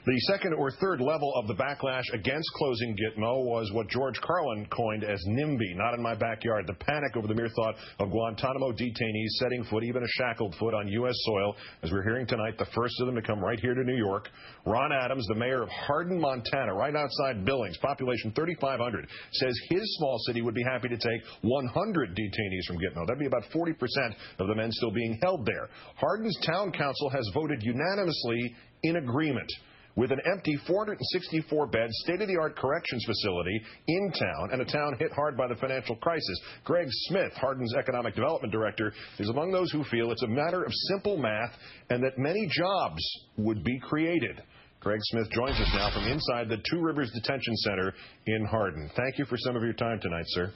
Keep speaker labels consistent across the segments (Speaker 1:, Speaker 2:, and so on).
Speaker 1: The second or third level of the backlash against closing Gitmo was what George Carlin coined as NIMBY, not in my backyard. The panic over the mere thought of Guantanamo detainees setting foot, even a shackled foot, on U.S. soil. As we're hearing tonight, the first of them to come right here to New York. Ron Adams, the mayor of Hardin, Montana, right outside Billings, population 3,500, says his small city would be happy to take 100 detainees from Gitmo. That'd be about 40% of the men still being held there. Hardin's town council has voted unanimously in agreement with an empty 464-bed state-of-the-art corrections facility in town, and a town hit hard by the financial crisis. Greg Smith, Hardin's economic development director, is among those who feel it's a matter of simple math and that many jobs would be created. Greg Smith joins us now from inside the Two Rivers Detention Center in Hardin. Thank you for some of your time tonight, sir.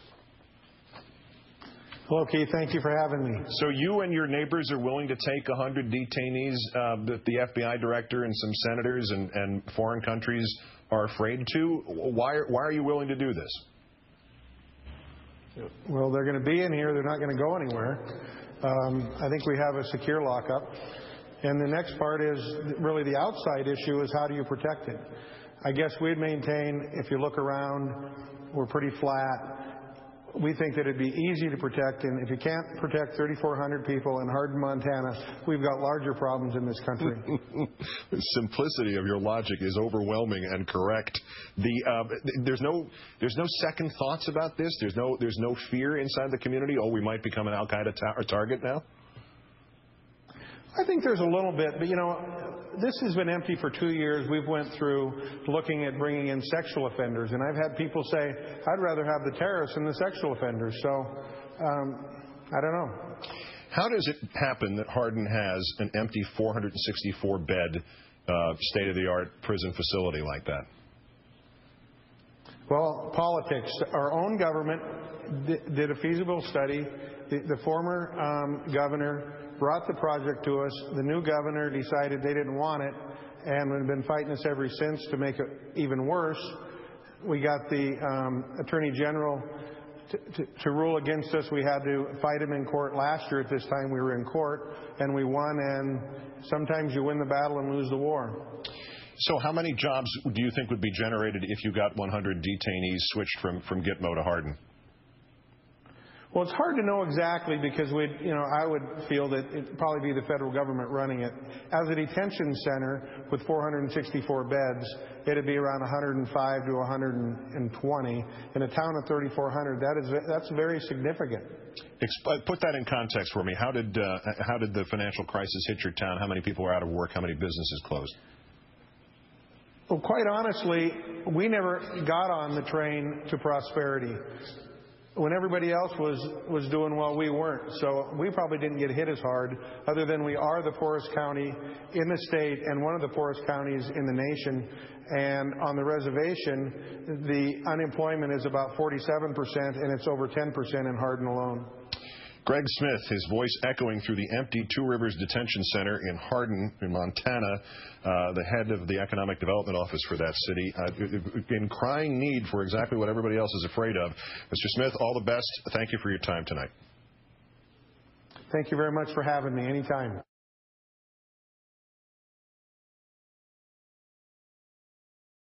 Speaker 2: Hello, Keith. Thank you for having me.
Speaker 1: So you and your neighbors are willing to take 100 detainees that the FBI director and some senators and foreign countries are afraid to? Why are you willing to do this?
Speaker 2: Well, they're going to be in here. They're not going to go anywhere. I think we have a secure lockup. And the next part is really the outside issue is how do you protect it? I guess we'd maintain, if you look around, we're pretty flat. We think that it'd be easy to protect, and if you can't protect 3,400 people in Hardin, Montana, we've got larger problems in this country.
Speaker 1: The simplicity of your logic is overwhelming and correct. There's no second thoughts about this. There's no fear inside the community. Oh, we might become an Al Qaeda target now.
Speaker 2: I think there's a little bit, but, you know, this has been empty for 2 years. We've went through looking at bringing in sexual offenders, and I've had people say, I'd rather have the terrorists than the sexual offenders. So, I don't know.
Speaker 1: How does it happen that Hardin has an empty 464-bed state-of-the-art prison facility like that?
Speaker 2: Well, politics. Our own government did a feasible study. The former governor brought the project to us. The new governor decided they didn't want it, and we've been fighting this ever since to make it even worse. We got the Attorney General to rule against us. We had to fight him in court last year. At this time we were in court, and we won, and sometimes you win the battle and lose the war.
Speaker 1: So how many jobs do you think would be generated if you got 100 detainees switched from Gitmo to Hardin?
Speaker 2: Well, it's hard to know exactly because I would feel that it'd probably be the federal government running it. As a detention center with 464 beds, it'd be around 105 to 120. In a town of 3,400, that's very significant.
Speaker 1: Put that in context for me. How did the financial crisis hit your town? How many people are out of work? How many businesses closed?
Speaker 2: Well, quite honestly, we never got on the train to prosperity. When everybody else was doing well, we weren't. So we probably didn't get hit as hard, other than we are the poorest county in the state and one of the poorest counties in the nation. And on the reservation, the unemployment is about 47%, and it's over 10% in Hardin alone.
Speaker 1: Greg Smith, his voice echoing through the empty Two Rivers Detention Center in Hardin, in Montana, the head of the Economic Development Office for that city, in crying need for exactly what everybody else is afraid of. Mr. Smith, all the best. Thank you for your time tonight.
Speaker 2: Thank you very much for having me. Anytime.